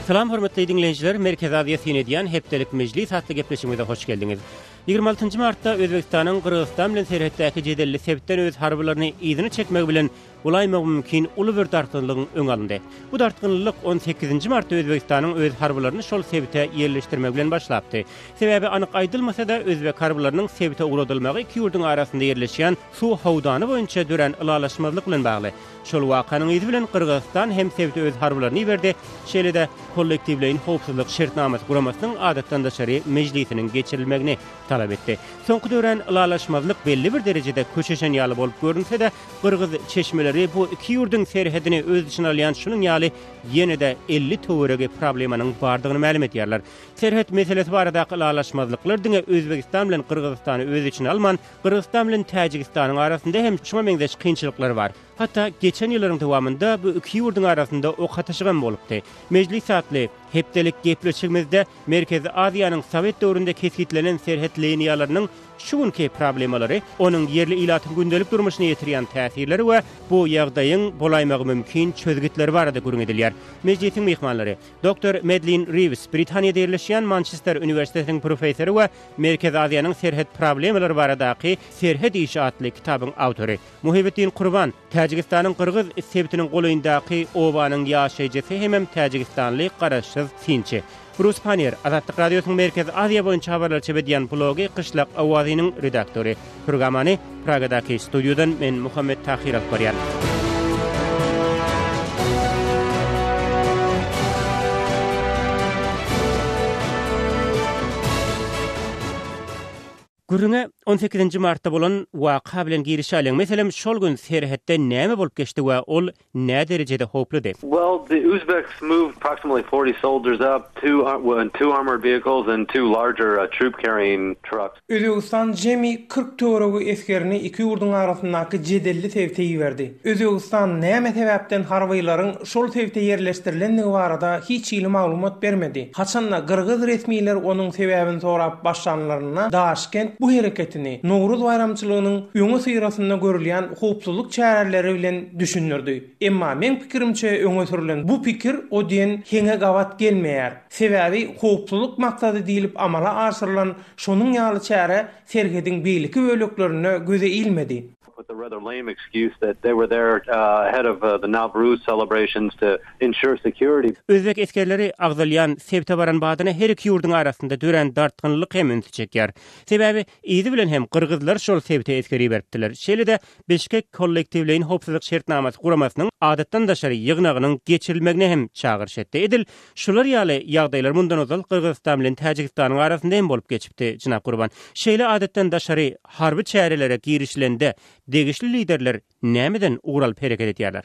Salam hormatly dinleyijiler, Merkez Aziya Sinediýan Hepdelik Mejlis hatly gepleşigimize hoş geldiňiz. 26-njy martda Özbegistanyň Kyrgyzstan bilen serhetdäki jedelli sebitden öz harbylaryny ýygyny çekmek bilen ulaymak mümkin uly bir dartgynlygyň öň alyndy. Bu dartgynlyk 18-nji martda Özbegistanyň öz harbylaryny şol sebite ýerleşdirmek bilen başlapdy. Sebäbi anyk aýdylmasa-da Özbek harbylarynyň sebite uradylmagy iki ýurdun arasynda ýerleşýän suw howdany boýunça düren ylalaşmazlyk bilen bagly. Şol wakanyň ýyzy bilen Kyrgyzstan hem sebite öz harbylaryny berdi. Şeýle-de kollektiwleýin howpsuzlyk şertnamasy guramasynyň adatdan daşary mejlisiniň geçirilmegini talap etdi. Soňky dören ylalaşmazlyk belli bir derejede köçeşen ýaly bolup görünse-de Kyrgyz çeşmeleri bu iki ýurdun serhedini öz içine alýan şunun ýaly ýene-de 50 töwerege problemanyň bardygyny ma'lum etýärler. Serhet meselesi barada ylalaşmazlyklar diňe Özbekistan bilen Kyrgyzstany öz içine alman, Kyrgyzstan bilen Täjikistanyň arasynda hem şuma meňdeş kynçylyklar bar. Hatta geçen ýyllaryň dowamında bu iki ýurdun arasynda ok ataşygan bolupdy. Mejlis satly hepdelik gepleşigimizde Merkez Aziýanyň Sowet döwründe keskitlenen serhet liniýalarynyň şugunki problemalary, onuň yerli ilatyň gündelik durmuşyna ýetirýän täsirleri we bu ýagdaýyň bolaýmagy mümkin çözgütleri barada görüňedilýär. Mejlisiň mehmanlary Dr. Madeline Reeves, Britaniýada ýerleşýän Manchester Üniversitetiniň professory we Merkez Aziýanyň serhet problemalary baradaky Serhet işi adly kitabyň awtory. Muhibetdin Qurban, Täjikistanyň Kyrgyz sebitiniň goýundaky obanyň ýaşaýjysy hem Täjikistanly garaşsyz sinçi. Bruce Panier, Azatlyk Radiosynyň Merkez Aziýa boýunça habarlar çebedýän blogy Qışlak Awazynyň redaktory. Programany Pragadaky studiýadan men Muhammed Tahir alyp barýan. Gürüňe 18-nji martda bolan waka bilen girişýärler. Meselem şol gün serhetde näme bolup geçdi we ol nä derejede hopludy? Well, the Uzbeks moved approximately 40 soldiers up, two armored vehicles and two larger troop-carrying trucks. Özbekistan jemi 40 töweregi eskerini iki ýurdun arasyndaky jedelli sebite ýiberdi. Özbekistan näme sebäpden harbylaryň şol sebite ýerleşdirilendigi barada hiç ýyly maglumat bermedi. Haçanda Kyrgyz resmiýetleri onuň sebäbini sorap başlanlaryna Daşkent bu hereketini Nowruz bayramçylygynyň öňe syrasynda görülýän howpsuzlyk çäreleri bilen düşünürdi. Emma men pikirimçe öňe sürülen bu pikir o diýen heňe gawat gelmeýär. Sebäbi howpsuzlyk maksady diýilip amala aşyrylan şonuň ýaly çäre serhediň beýleki böleklerine göze ilmedi. With a rather lame excuse that they were there ahead of the Nowruz celebrations to ensure security. Özbek eskerleri agdalyan sebte baran badyna her iki ýurdun arasynda dören dartgynlyk hem ünçekýär. Sebäbi ýyzy bilen hem Kyrgyzlar şol sebte eskeri beripdiler. Şeýle-de Beşkek kollektiwleýin howpsuzlyk şertnamasy guramasnyň adatdan daşary ýygnagynyň geçirilmegine hem çağırış etdi. Edil şular ýaly ýagdaýlar mundan ozal Kyrgyzstan bilen Täjikistanyň arasynda hem bolup geçipdi Jynap Gurban. Şeýle adatdan daşary harby çärelere girişilende degişli liderler nämeden uğralyp hereket etýärler?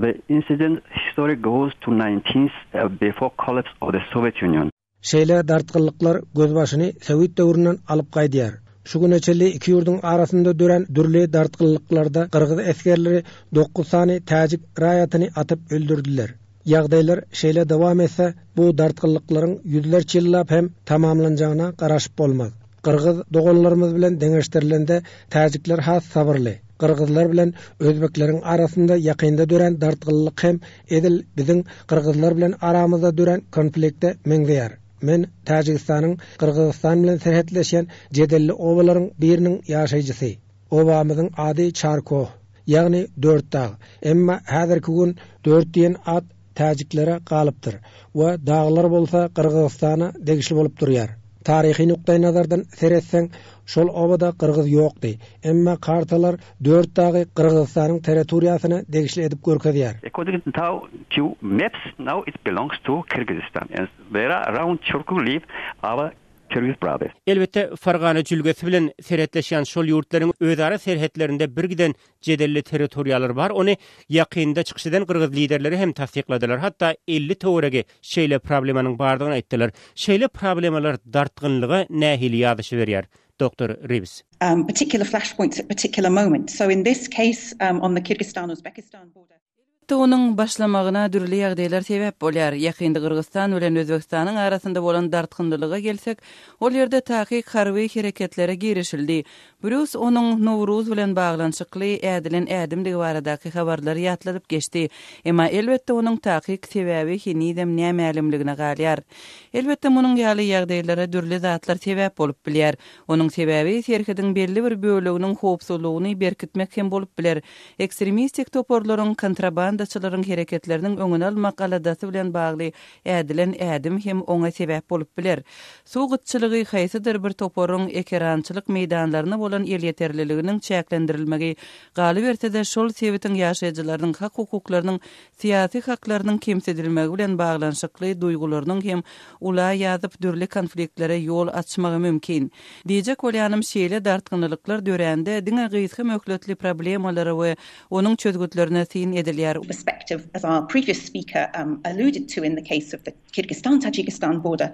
The incident history goes to 19th before collapse of the Soviet Union. Şeýle dartgynlyklar gözbaşyny Sowet döwründen alyp gaýdýar. Şu güneçeli iki ýurdun arasynda dören dürli dartgynlyklarda Kyrgyz eskerleri 9 sany Täjik raýatyny atyp öldürdiler. Ýagdaýlar şeýle dowam etse bu dartgynlyklaryň ýüzlerçe ýyllap hem tamamlanjagyna garaşyp bolmaz. Kyrgyz doganlarymyz bilen deňeşdirilende Täjikler has sabırly. Kyrgyzlar bilen Özbekleriň arasynda ýakynda dören dartgynlyk hem edil biziň Kyrgyzlar bilen aramyzda dören konflikte meňzeýär. Men Täjikistanyň Kyrgyzstan bilen serhetleşen jedelli obalaryň biriniň ýaşaýjysy. Obamyzyň ady Charko, ýagny 4 dağ. Emma häzirki gün 4 diýen ad Täjiklere galypdyr we dağlar bolsa Kyrgyzstana degişli bolup durýar. Tarihi nukday nazardan seretsen şol obada Kırgız ýokdy. Emma kartalar 4 dagy Kırgızstanyň territoriýasyna degişli edip görkezýär. According to maps, now it belongs to Kyrgyzstan, and there are around Turku live our Kyrgyz brothers. Elbette Fargana jülgesi bilen seretleşen şol ýurtlaryň özara serhetlerinde bir giden jedelli territoriýalar bar. Ony ýakynda çykyşydan Kyrgyz liderleri hem tasdikladylar. Hatta 50 töwerege şeýle problemanyň bardygyny aýtdylar. Şeýle problemalar dartgynlygy nähili ýadyşy berýär. Dr. Reeves. Particular flashpoints at particular moments. So in this case, on the Kyrgyzstan-Uzbekistan border. Elbette onun başlamagyna dürli ýagdaýlar sebäp bolýar. Ýakynda Kyrgyzstan bilen Özbekistanyň arasynda bolan dartgynlylyga gelsek, ol ýerde takyk harby hereketlere girişildi. Birus onun Nowruz bilen baglanşykly ädilen ädimdigi baradaky habarlary ýatladyp geçdi. Emma elbette onun takyk sebäbi hinidem nämälimligine galýar. Elbette munyň ýaly ýagdaýlara dürli zatlar sebäp bolup bilýär. Onun sebäbi serhediň belli bir böleginiň howpsuzlygyny berkitmek hem bolup biler. Ekstremistik toporlaryň kontrabandaçylaryň hereketleriniň öňüne almak aladasy bilen bagly ädilen ädim hem oňa sebäp bolup biler. Suwgutçylygy haýsydyr bir toporyň ekerançylyk meýdanlaryna bolan el ýeterliliginiň çäklendirilmegi galy berse-de şol sebätiň ýaşaýjylarynyň hak hukuklarynyň syýasy haklarynyň kemsedilmegi bilen baglanşykly duýgularynyň hem ula ýazyp dürli konfliktlere ýol açmagy mümkin. Diýjek bolýanym şeýle dartgynlyklar dörände diňe gyýsy möhletli problemalary we onuň çözgütlerine tin edilýär. Perspective, as our previous speaker alluded to in the case of the Kyrgyzstan-Tajikistan border,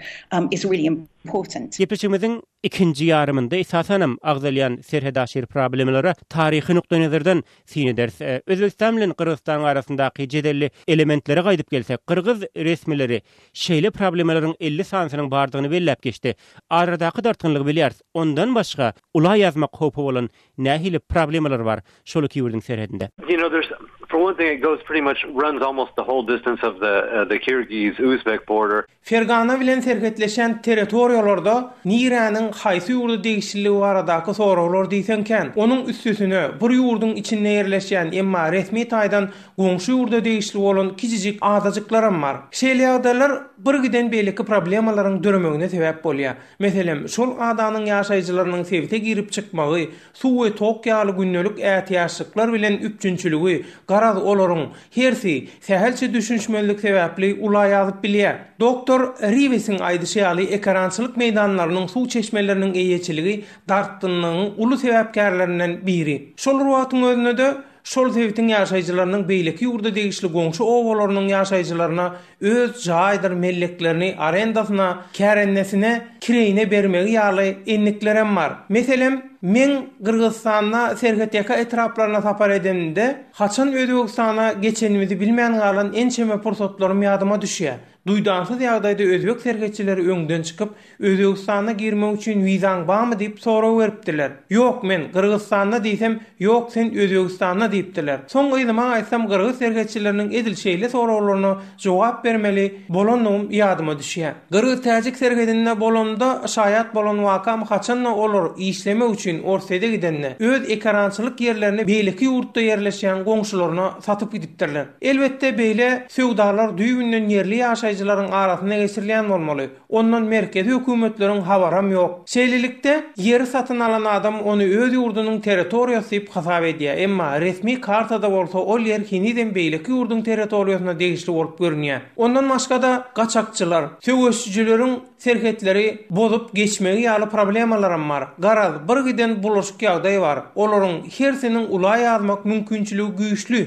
is really important. Ýepeşimiziň ikinji ýarymynda esasanam agdalýan serhedaşyr problemlere taryhy nukdanazardan sini ders. Özbekistan bilen Kyrgyzstan arasyndaky jedelli elementlere gaýdyp gelsek, Kyrgyz resmileri şeýle problemlaryň 50 sansynyň bardygyny belläp geçdi. Aradaky dartgynlygy bilýär. Ondan başga ula ýazmak howpy bolan nähili problemler bar şol iki ýurdun serhedinde. You know, there's for one thing, it goes pretty much runs almost the whole distance of the Kyrgyz-Uzbek border. Fergana bilen serhetleşen territoriýalarda Niranyň haýsy ýurda degişligi baradaky sorawlar diýsenken, onuň üstüsine bir ýurdun içinde ýerleşen emma resmi taýdan goňşy ýurda degişli bolan kiçijik adajyklar bar. Şeýle ýagdaýlar bir giden beýleki problemalaryň dörmegine sebäp bolýar. Meselem, şol adanyň ýaşaýjylarynyň sebite girip çykmagy, suw we tok ýaly günnelik ähtiýaçlyklar bilen üpçünçüligi, garaz olaryň hersi sähelçe düşünşmelik sebäpli ula ýazyp bilýär. Doktor Rives'in aýdyşy ýaly ekrançylyk meýdanlarynyň suw çeşmeleriniň eýeçiligi dartgynlygynyň uly sebäpkärlerinden biri. Şol ruwatyň özünde de şol sebäpden ýaşaýjylarynyň beýleki ýurda degişli goňşy owalarynyň ýaşaýjylaryna öz jaýdyr melleklerini arendasyna, kärennesine, kireýine bermegi ýaly enliklerem bar. Meselem, men Kyrgyzstana serhetýaka etraplaryna sapar edende, haçan Özbekistana geçenimizi bilmeýän galan ençeme pursatlarym ýadyma düşýär. Duydansız ýagdaýda özbek serhetçileri öňden çykyp Özbekistana girmek üçin wizaň barmy diýip soraw beripdiler. Ýok, men Kyrgyzstanda diýsem, ýok sen Özbekistana diýipdiler. Soňky ýylyma aýtsam Kyrgyz serhetçileriniň edilşeýle sorawlaryna jogap bermeli bolanlygym ýadyma düşýär. Kyrgyz-Täjik serhetinde bolanda şaýat bolan wakam haçanla olar işlemek üçin Orsede gidenler öz ekrançylyk ýerlerini beýleki ýurtda ýerleşýän goňşularyna satyp gidipdirler. Elbette beýle söwdarlar düýbünden ýerli ýaşaýjylaryň arasyna geçirilýän bolmaly. Ondan merkezi hökümetleriň habaram ýok. Şeýlelikde ýeri satyn alan adam onu öz ýurdunyň territoriýasy diýip hasap edýär. Emma resmi kartada bolsa ol ýer hiniden beýleki ýurdun territoriýasyna degişli bolup görünýär. Ondan başga da gaçakçylar, söwüşçüleriň serhetleri bozup geçmegi ýaly problemalaram bar. Garaz bir giden bulaşık ýagdaý bar. Olaryň hersiniň ula ýazmak mümkinçiligi güýçlü.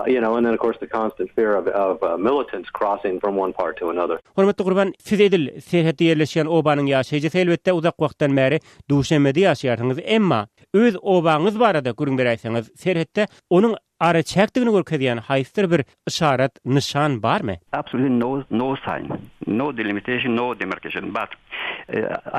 You know, and then of course the constant fear of militants crossing from one part to another. Hormatly Gurban, siz edil serhetde ýerleşýän obanyň ýaşaýjysy elbette uzak wagtdan bäri duşemede ýaşaýarsyňyz, emma öz obaňyz barada gürüň beräýsiňiz, serhetde onuň ara çäkdigini görkezýän haýsyr bir işaret, nişan barmy? Absolutely no sign, no delimitation, no demarcation. But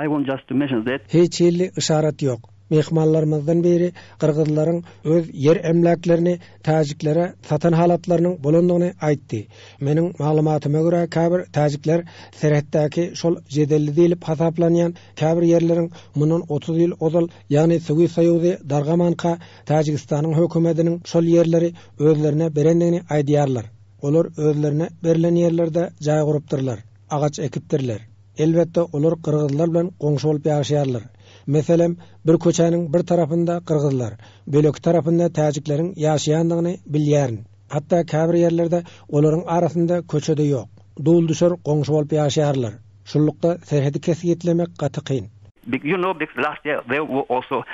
I want just to mention that hiç ýerli işaret ýok. Mehmanlarymızdan biri Kırgızlaryň öz yer emlaklerini Tajiklere satan halatlarynyň bolandygyny aýtdy. Meniň maglumatyma görä käbir Tajikler serhetdäki şol jedelli diýilip hasaplanýan käbir ýerleriň mundan 30 ýyl ozal, ýagny Sovet Soýuzy dargamanka Tajikistanyň hökümetiniň şol ýerleri özlerine berendigini aýdýarlar. Olar özlerine berilen ýerlerde jaý gurupdyrlar, agaç ekipdirler. Elbette olar Kırgızlar bilen goňşy bolup ýaşaýarlar. Meselem, bir köçäniň bir tarapynda Kırgızlar, bölek tarapynda Tajikleriň ýaşaýandygyny bilýärin. Hatda käbir ýerlerde olaryň arasynda köçede ýok. Dul düşer goňşy bolup ýaşaýarlar. Şullukda serhedi kesip ýetlemek gaty kyn. you know, because last year there were also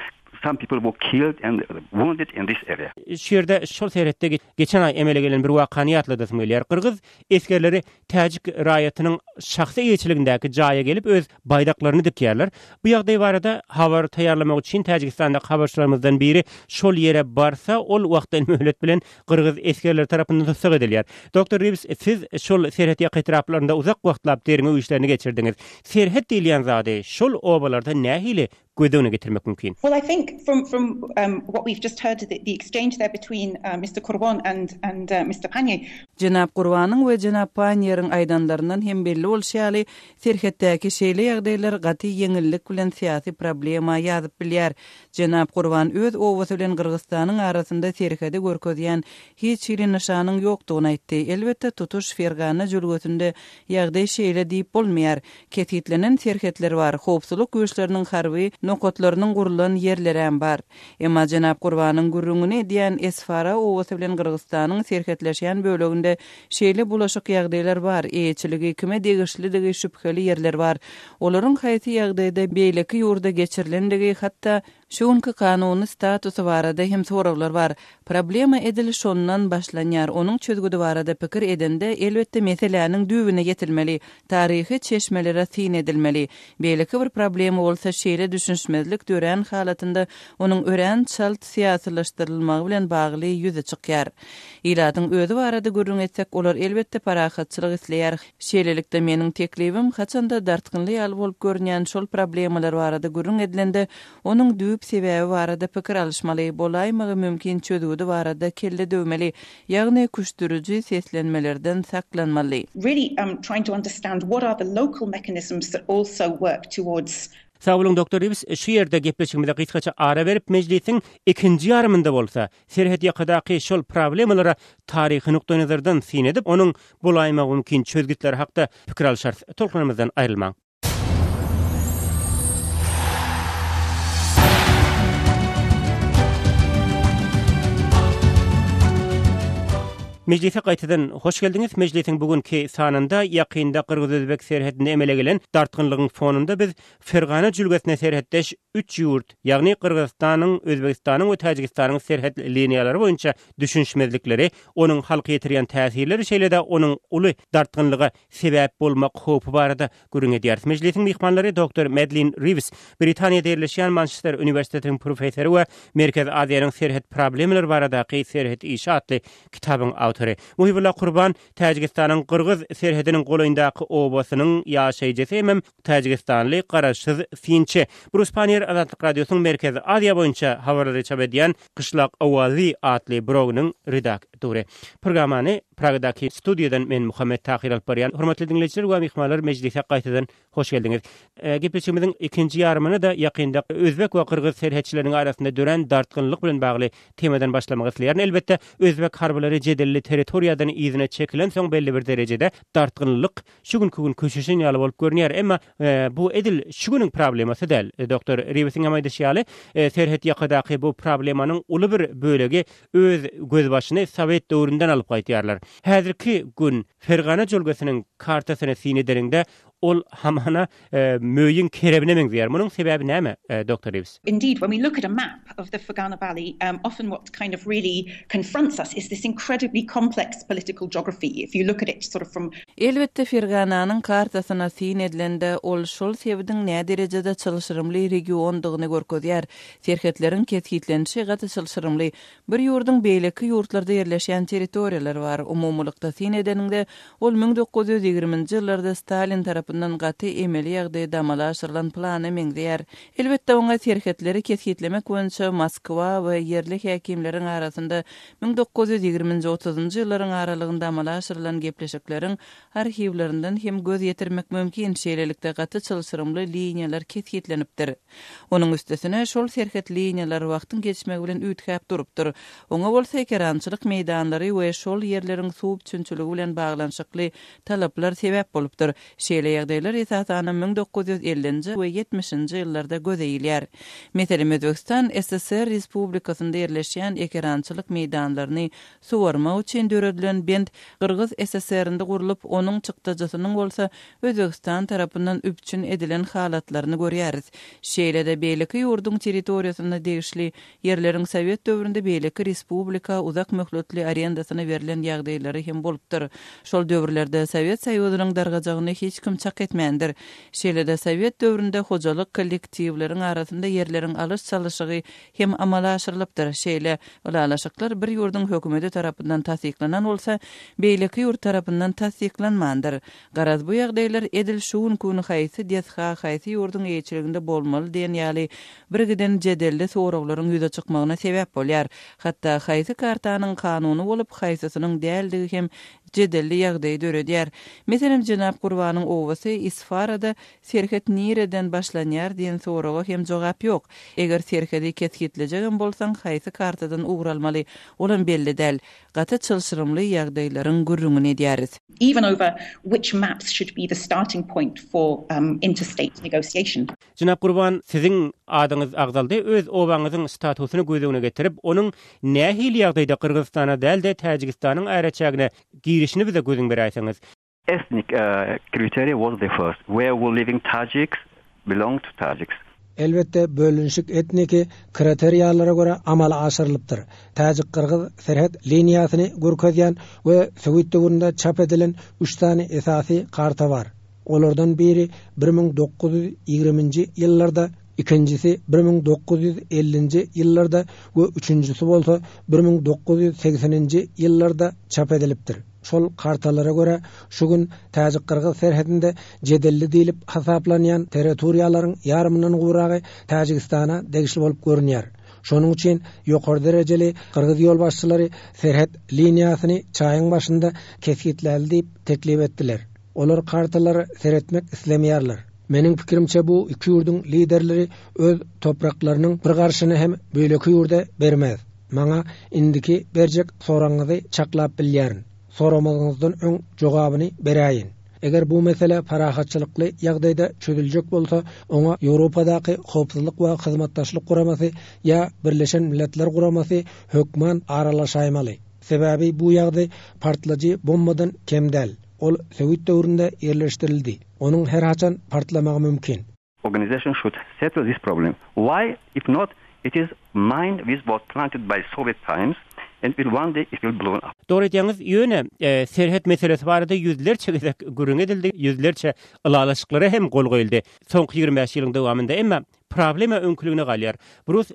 some people were killed and wounded in this area. Şu yerde şol seyrette geçen ay emele gelen bir wakany atladyp söýler. Kırgız eskerleri Täjik raýatynyň şahsy ýeçiligindäki jaýa gelip öz baýdaklaryny dikýärler. Bu ýagdaý barada habar taýýarlamak üçin Täjikistanda habarçylarymyzdan biri şol ýere barsa, ol wagtdan möhlet bilen Kırgız eskerleri tarapyndan tutsak edilýär. Dr. Reeves, siz şol serhet ýakytraplaryna uzak wagtlap deriňe işlerini geçirdiňiz. Serhet diýilen zady şol obalarda nähili gödöne getirmek mümkin? Well, I think from what we've just heard, the exchange there between Mr. Kurban and Mr. Panye. Jenap Kurban'ın ve Jenap Panye'rin aydanlarından hem belli olşaly serhetdäki şeýle ýagdaýlar gaty ýeňillik bilen syýasy problema ýazyp bilýär. Jenap Kurban öz owasy bilen Kyrgyzstanyň arasynda serhede görkezýän hiç bir nişanyň ýokdugyny aýtdy. Elbetde tutuş Fergana jülgötünde ýagdaý şeýle diýip bolmaýar. Ketitlenen serhetler bar, howpsuzlyk güýçleriniň harby nokotlarynyň gurulan ýerleri bar. Emma Jenap Kurban'ın gurrungyny diýen Esfara owasy bilen Kyrgyzstanyň serhetleşýän böleginde şeýle bulaşyk ýagdaýlar bar. Eýçiligi kime degişlidigi şüpheli ýerler bar. Olaryň haýsy ýagdaýda beýleki ýurda geçirilendigi hatda şuňky kanuny statusy barada hem soraglar bar. Problema ediliş ondan başlanýar. Onuň çözgüdi barada pikir edende elbetde meseleniň düwüne getilmeli, taryhy çeşmelere tin edilmeli. Beýleki bir problem bolsa şeýle düşünşmezlik dören halatynda onuň ören çalt syýasylaşdyrylmagy bilen bagly ýüze çykýar. Ilatyň özü barada görüň etsek, olar elbetde parahatçylyk isleýär. Şeýlelikde meniň teklibim haçanda dartgynly ýaly bolup görünýän şol problemalar barada görüň edilende onuň düýüp sebäbi barada pikir alışmaly, bolaýmagy mümkin çözgüdi barada kelle döwmeli, ýagny kuşduruji seslenmelerden saklanmaly. Really trying to understand what are the local mechanisms that also work towards. Sağ olun Dr. Reeves, şu ýerde gepleşigimizde gysgaça ara berip mejlisiň ikinji ýarymynda bolsa, serhet ýakadaky şol problemalara taryhy nukta nazardan sin edip, onuň bolaýmagy mümkin çözgütleri hakda pikir alşar. Tolkunymyzdan aýrylmaň. Meclise gaýtadan hoş geldiňiz. Meclisiň bugünkü sanynda ýakynda Kyrgyz-Özbek serhetinde emele gelen dartgynlygyň fonunda biz Fergana jülgesine serhetdeş 3 ýurt, ýagny Kyrgyzstanyň, Özbekistanyň we Täjikistanyň serhet liniýalary boýunça düşünşmezlikleri, onuň halka ýetirýän täsirleri şeýle-de onuň uly dartgynlyga sebäp bolmak howpy barada görüň edýär. Meclisiň mehmanlary Dr. Madeleine Reeves, Britaniýada ýerleşýän Manchester Üniversitetiň professory we Merkez Aziýanyň serhet problemleri baradaky serhet işi atly kitabyň awtory. Muhibullah Kurban, Täjikistanyň Kyrgyz serhediniň goýundaky obasynyň ýaşaýjysy hem Täjikistanly garaşsyz finçi. Bruce Panier Azatlyk Radiosynyň Merkezi Aziýa boýunça habarlary çap edýän Kışlak Awazy atly blognyň redaktory. Programmany Pragadaky studiýadan men Muhammed Tahir Alparyan. Hormatly dinleýijiler we mehmanlar, mejlise gaýtadan hoş geldiňiz. Gepleşigimiziň ikinji ýarymyny da ýakynda Özbek we Kyrgyz serhetçileriniň arasynda dören dartgynlyk bilen bagly temadan başlamak isleýär. Elbetde Özbek harblary jedelli territoriýadan izine çekilen soň belli bir derejede dartgynlyk şu gün köşüşin ýaly bolup görünýär. Emma bu edil şu güniň problemasy däl. Dr. Reeves'in amaýdaşyaly serhet ýakadaky bu problemanyň uly bir bölegi öz göz başyny Sowet döwründen alyp gaýtýarlar. Häzirki gün Fergana jölgesiniň kartasyny sin ederinde ol hamana möýün kerebine meňzeýär. Munyň sebebi näme, Dr. Reeves? Indeed, when we look at a map of the Fergana Valley, often what kind of really confronts us is this incredibly complex political geography. If you look at it sort of from... Elbette Fergananyň kartasyna sin edilende ol şol sebäbiň näme derejede çalyşyrymly regiondygyny görkezýär. Serhetleriň ketgitlenişi gaty çalyşyrymly. Bir ýurduň beýleki ýurtlarda ýerleşýän territoriýalar bar. Umumlykda sin edeninde ol 1920-nji ýyllarda Stalin tarapyndan gaty emeli ýagdaýda amala aşyrylan plany meňzeýär. Elbetde oňa serhetleri ketgitlemek boýunça Moskwa we yerli häkimleriň arasynda 1920-30-njy ýyllaryň aralygynda amala aşyrylan gepleşikleriň arhiwlerinden hem göz ýetirmek mümkin şeýlelikde gaty çalyşyrymly liniýalar ketgitlenipdir. Onuň üstesine şol serhet liniýalar wagtyň geçmegi bilen üýtgäp durupdyr. Oňa bolsa ekerançylyk meýdanlary we şol ýerleriň suw üçinçiligi bilen baglanşykly talaplar sebäp bolupdyr. Şeýle ýagdaýlar esasany 1950-nji we 70-nji ýyllarda gözeýilýär. Meselem Özbegistan SSR Respublikasynda ýerleşýän ekerançylyk meýdanlaryny suwarmak üçin döredilen bend Kırgız SSR-nde gurulup onuň çykdyjysynyň bolsa Özbegistan tarapyndan üpçün edilen halatlaryny görýäris. Şeýlede beýleki ýurdun territoriýasyna degişli ýerleriň Sowet döwründe beýleki respublika uzak möhletli arendasyna berilen ýagdaýlary hem bolupdyr. Şol döwürlerde Sowet Soýuzynyň dargajagyny hiç kim çak etmändir. Şeýlede Sowet döwründe hojalyk kollektiwleriň arasynda ýerleriň alyş çalyşygy hem amala aşyrylypdyr. Şeýle ulalaşyklar bir ýurdun hökümeti tarapyndan tasdiklanan bolsa, beýleki ýurt tarapyndan tasdiklanmandyr. Garaz bu ýagdaýlar edil şuun kuny haýsy desha haýsy ýurdun eýçiliginde bolmaly diýen ýaly birgiden jedelli soraklaryň ýüze çykmagyna sebäp bolýar. Hatda haýsy kartanyň kanuny bolup haýsysynyň däldigi hem jedelli ýagdaý döredýär. Meselem Jenap Gurbanyň owasy Isfarada serhet nireden başlanýar diýen soraga hem jogap ýok. Eger serhedi ketgitlejegem bolsaň haýsy kartadan ugralmaly, olan belli däl. Gaty çylşyrymly ýagdaýlaryň gürrüňini edýäris. Even over which maps should be the starting point for interstate negotiation. Jenap Gurban, siziň adyňyz agdaldy öz obaňyzyň statusyny gözüňe getirip, onuň nähili ýagdaýda Kyrgyzstana dälde Täjikistanyň äreçägine girişini bize gözüň berýärsiňiz. Ethnic criteria was the first. Where were living Tajiks belong to Tajiks. Elbette bölünşik etniki kriteriýalara göre amala aşyrylypdyr. Täjik-Kyrgyz serhet liniýasyny görkezýän we Sowet döwründe çap edilen 3 tane esasy karta bar. Olardan biri 1920-nji ýyllarda, ikincisi 1950-nji ýyllarda we üçüncüsü bolsa 1980-nji ýyllarda çap edilipdir. Şol kartalara göre şu gün Täjik-Kyrgyz serhetinde jedelli diýilip hasaplanýan territoriýalaryň ýarmynyň guragy Täjikistana degişli bolup görünýär. Şonuň üçin ýokary derejeli Kyrgyz ýolbaşçylary serhet liniýasyny çaýyň başynda kesgitläli diýip teklip etdiler. Olar kartalary seretmek islemýärler. Meniň pikirimçe bu iki ýurdun liderleri öz topraklarynyň bir garşyny hem beýleki ýurda bermez. Maňa indiki berjek soraňyzy çaklap bilýärin. Soramagyňyzdan öň jogabyny beräýin. Eger bu mesele parahatçylykly ýagdaýda çözüljek bolsa, oňa Ýewropadaky howpsuzlyk we hyzmatdaşlyk guramasy ýa Birleşen Milletler guramasy hökman aralaşaýmaly. Sebäbi bu ýagdaý partlagy bombadan kemdäl. Ol Sowet döwründe ýerleşdirildi. Onuň her haçan partlamagy mümkin. Organization should settle this problem. Why? If not, it is mine which was planted by Soviet times. And one day it will blow up. Doğru diýňiz, ýöne serhet meselesi barada ýüzlerçe gürüň edildi, ýüzlerçe ulalaşyklary hem gol goýuldy. Soňky 25 ýylyň dowamında emma problema öňküligine galýar. Burus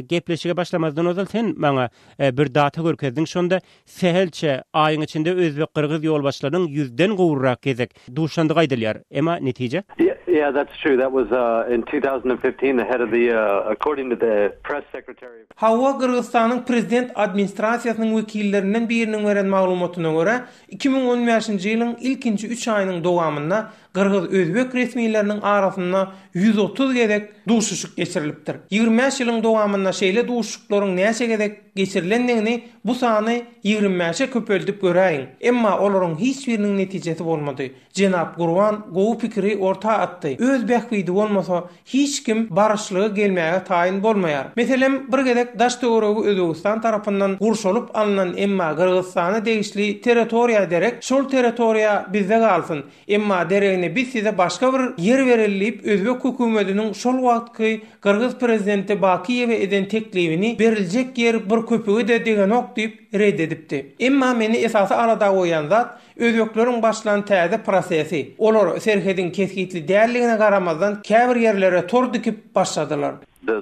gepleşige başlamazdan ozal sen maňa bir data görkezdiň, şonda sehelçe aýyň içinde özbek Kyrgyz ýolbaşlarynyň 100den gowurrak gezek duşandy gaýdylýar. Emma netije? Yeah, that's true. That was in 2015 the head of the according to the press secretary. Hawa Kyrgyzstanyň prezident administrasiýasynyň wekillerinden biriniň beren maglumatyna görä 2015-nji ýylyň ilkinji 3 aýynyň dowamında Kyrgyz özbek resmiýetleriniň arasynda 130 gezek duşuşyk geçirilipdir. 25 ýylyň dowamında şeýle duşuşyklaryň näçe gezek geçirilendigini bu sany 25-e köpeltip göräýin. Emma olaryň hiç biriniň netijesi bolmady. Jenap Gurban gowy pikiri orta atdy. Özbek widi bolmasa hiç kim barışlygy gelmäge taýin bolmaýar. Meselem bir gezek daş töweregi Özbegistan tarapyndan gurşalyp alynan emma Kyrgyzstana degişli territoriýa derek şol territoriýa bizde galsyn. Emma deregine biz size başga bir yer berilip Özbek hökümetiniň şol wagtky Kyrgyz prezidenti Bakiýew eden teklibini beriljek yer bir köpügi de degen ok diýip reddedipdi. Emma meni esasy arada goýan zat Özbekleriň başlan täze prosesi. Olar serhedin kesgitli dälligine garamazdan käbir yerlere tor dikip başladylar.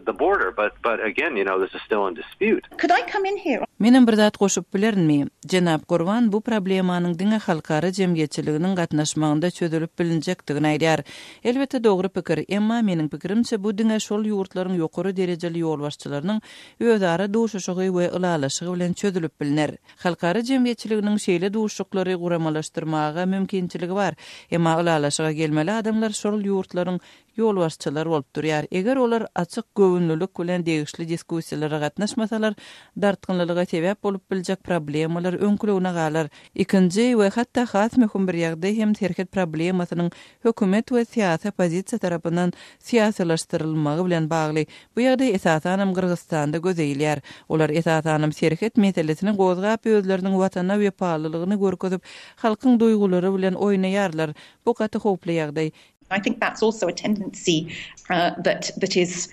The border, but again, you know, this is still in dispute. Could I come in here? Menem bir zat goşup bilermi? Jenap Gurban bu problemanyň diňe halkara jemgyýetçiliginiň gatnaşmagynda çözülüp bilinjekdigini aýdýar. Elbette dogry pikir, emma meniň pikirimçe bu diňe şol ýurtlaryň ýokary derejeli ýolbaşçylarynyň özara duşuşygy we ulalaşygy bilen çözülüp bilinir. Halkara jemgyýetçiliginiň şeýle duşuşyklary guramalaşdyrmaga mümkinçiligi bar. Emma ulalaşyga gelmeli adamlar şol ýurtlaryň yol başçylar bolup durýar. Eger olar açyk gowunluluk bilen degişli diskussiýalara gatnaşmasalar, dartgynlylyga sebäp bolup biljek problemalar öňkülegine galar. Ikinji we hatda has möhüm bir ýagdaý hem terket problemasynyň hökümet we siýasy pozisiýa tarapyndan siýasalaşdyrylmagy bilen bagly. Bu ýagdaý esasan Kyrgyzstanda gözeýilýär. Olar esasan serket meselesini gozgap özleriniň watana we paýlylygyny görkezip, halkyň duýgulary bilen oýnaýarlar. Bu gaty hoply ýagdaý. I think that's also a tendency that is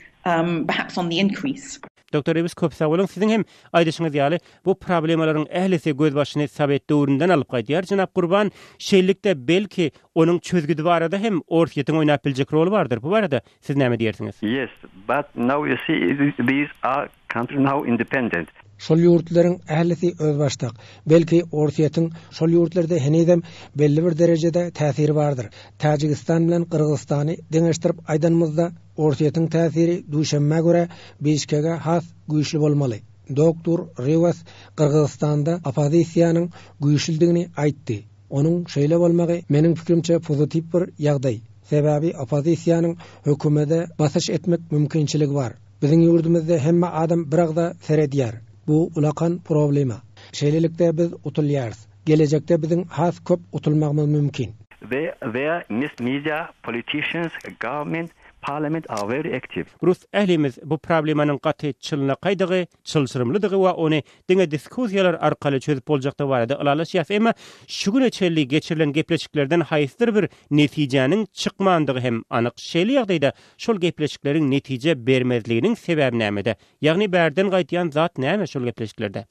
perhaps on the increase. Dr. Evis köp sağ bolun. Sizin hem aýdyşyňyz ýaly bu problemalaryň ählisi göz başyny sabet döwründen alyp gaýdýar. Janap Gurban, şeýlelikde belki onuň çözgüdi barada hem ortaýetin oýnap biljek rol bardyr. Bu barada siz näme diýersiňiz? Yes, but now you see these are countries now independent. Şol ýurtlaryň ählisi özbaşdyk. Belki ortaýetin şol ýurtlarda henedem belli bir derejede täsiri bardyr. Täjikistan bilen Kyrgyzstany deňeşdirip aýdanmyzda ortaýetin täsiri düşenme göre Bişkeke has güýçli bolmaly. Doktor Rivas Kyrgyzstanda opozisiýanyň güýçliligini aýtdy. Onuň şeýle bolmagy meniň pikirimçe pozitiw bir ýagdaý. Sebäbi opozisiýanyň hökümete basyş etmek mümkinçiligi bar. Biziň ýurdumyzda hemme adam biragda seredýär. Bu ulakan problema. Şeýlelikde biz utulýarys. Gelecekde biziň has köp utulmagymyz mümkin. Where media, politicians, government, parliament are very active. Rus ählimiz bu problemanyň gatyçylygyna gaýdygy, çylşyrymlydygy we ony diňe diskussiýalar arkaly çözüp boljakda barada ýalasýar. Emma şu güne çelli geçirilen gepleşiklerden haýsdyr bir netijäniň çykmandygy hem anyk. Şeýle ýagdaýda şol gepleşiklerin netije bermezliginiň sebebi nämede? Ýagny bärden gaýtýan zat näme şol gepleşiklerde?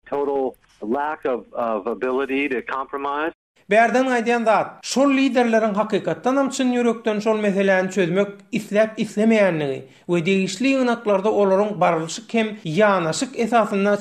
Total lack of ability to compromise. Bärden aýdýan zat, şol liderleriň hakykatdan hem çyn ýürekden şol meseleni çözmek isläp islemeýänligi we degişli ýynaklarda olaryň barlyşyk hem ýanaşyk esasynda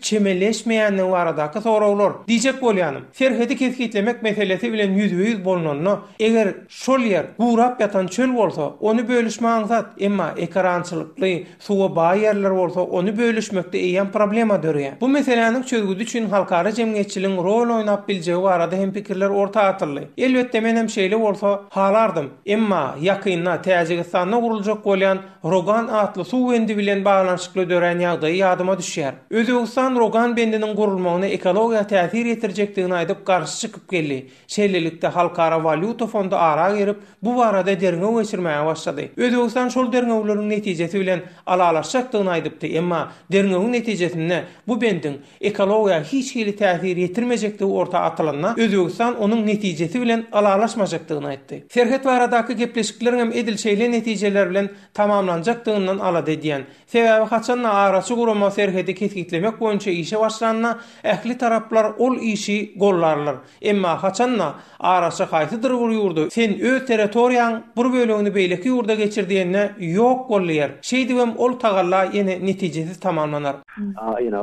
çemeleşmeýänligi baradaky sorawlar diýjek bolýanym. Serheti keskitlemek meselesi bilen ýüzüýüz bolunanny, eger şol ýer gurap ýatan çöl bolsa, ony bölüşmäň zat, emma ekrançylykly, suwa baý ýerler bolsa, ony bölüşmekde eýen problema dörýär. Bu meseleniň çözgüdi üçin halkara jemgyýetçiligiň rol oýnap biljegi barada hem pikirler orta atyrly. Elbetde men hem şeýle bolsa halardım. Emma ýakynda Täjikistanda guruljak bolýan Rogan atly suw bendi bilen baglanyşykly dören ýagdaý ýadyma düşýär. Özbegistan Rogan bendiniň gurulmagyna ekologiýa täsir ýetirjekdigini aýdyp garşy çykyp geldi. Şeýlelikde halkara valyuta fondu ara gerip bu barada derňew geçirmäge başlady. Özbegistan şol derňewleriň netijesi bilen alalaşjakdygyny aýdypdy. Emma derňewiň netijesinde bu bendin ekologiýa hiç hili täsir ýetirmejekdigi orta atylanyna Özbegistan onuň netijesi bilen alalaşmajakdygyny aýtdy. Serhet baradaky gepleşikler hem edilşeýle netijeler bilen tamamlanjakdygyndan alady diýen. Sebäbi haçan araçy gurama serheti keskitlemek boýunça işe başlanana ähli taraplar ol işi gollarlar. Emma haçan araçy haýsydyr bir ýurdu sen öz territoriýaň bir bölegini beýleki ýurda geçirdiğine ýok bolýar. Şeýdibem ol tagalla ýene netijesiz tamamlanar.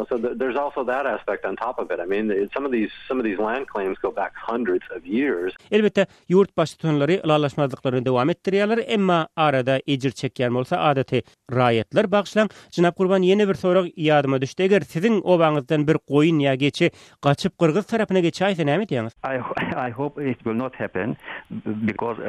So there's also that aspect on top of it. I mean, some of these land claims go back hundreds of years. Elbette yurt başçylary alalaşmazlyklaryny dowam etdirýärler, emma arada ejir çekýän bolsa adaty raýatlar bagşlan. Janap Gurban ýene bir sorak ýadyma düşdi. Eger siziň obaňyzdan bir goýun ýa geçi gaçyp Kyrgyz tarapyna geçäýse näme diýäňiz? I hope it will not happen because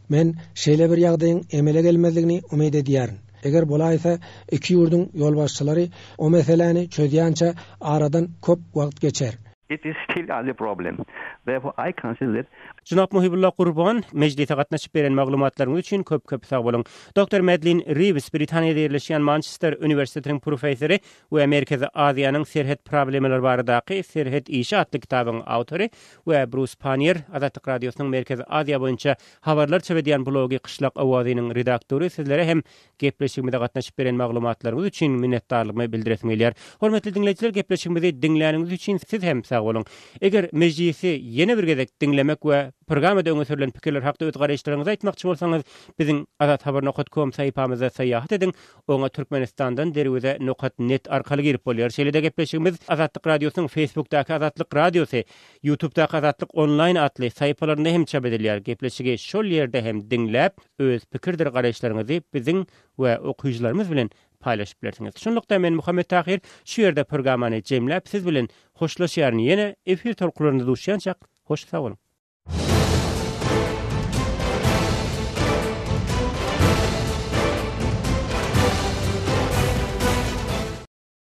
Men şeýle bir ýagdaýyň emele gelmezligini umyt edýärin. Eger bolaýsa iki ýurduň ýolbaşçylary o meseleni çözýänçe aradan köp wagt geçer. It is still a problem. Therefore, I consider Janap Muhibullah Gurban, meclise gatnaşyp beren maglumatlaryň üçin köp sag bolun. Dr. Madeline Reeves, Britaniýada ýerleşýän Manchester Üniversitetiniň professory we Merkezi Aziýanyň serhet problemleri baradaky Serhet işi atly kitabyň awtory we Bruce Panier, Azatlyk radiosynyň Merkezi Aziýa boýunça habarlar çebedýän blogy Qışlak awazynyň redaktory. Sizlere hem gepleşigimizde gatnaşyp beren maglumatlaryňyz üçin minnetdarlygymyzy bildiresim gelýär. Hormatly dinleýijiler, gepleşigimizi dinläniniz üçin siz hem sag bolun. Eger meclisi ýene bir gezek dinlemek we programmada öňe sürilen pikirler hakda öz garaşlaryňyzy aýtmakçy bolsaňyz, biziň azathabar.com saýpamyza saýahat ediň. Oňa Türkmenistandan derwede.net arkaly girip bolýar. Şeýle de gepleşigimiz Azatlyk radiosynyň Facebookdaky Azatlyk radiosy, YouTube'daky Azatlyk online atly saýpalarynda hem çap edilýär. Gepleşigi şol ýerde hem dinläp öz pikirdir garaşlaryňyzy biziň we okuýjylarymyz bilen paylaşyp bersiňiz. Şonlukda men Muhammed Tahir şu ýerde programmany jemläp siz bilen hoşlaşýaryn ýene efir tolkularyny duşýançak hoş sag bolun.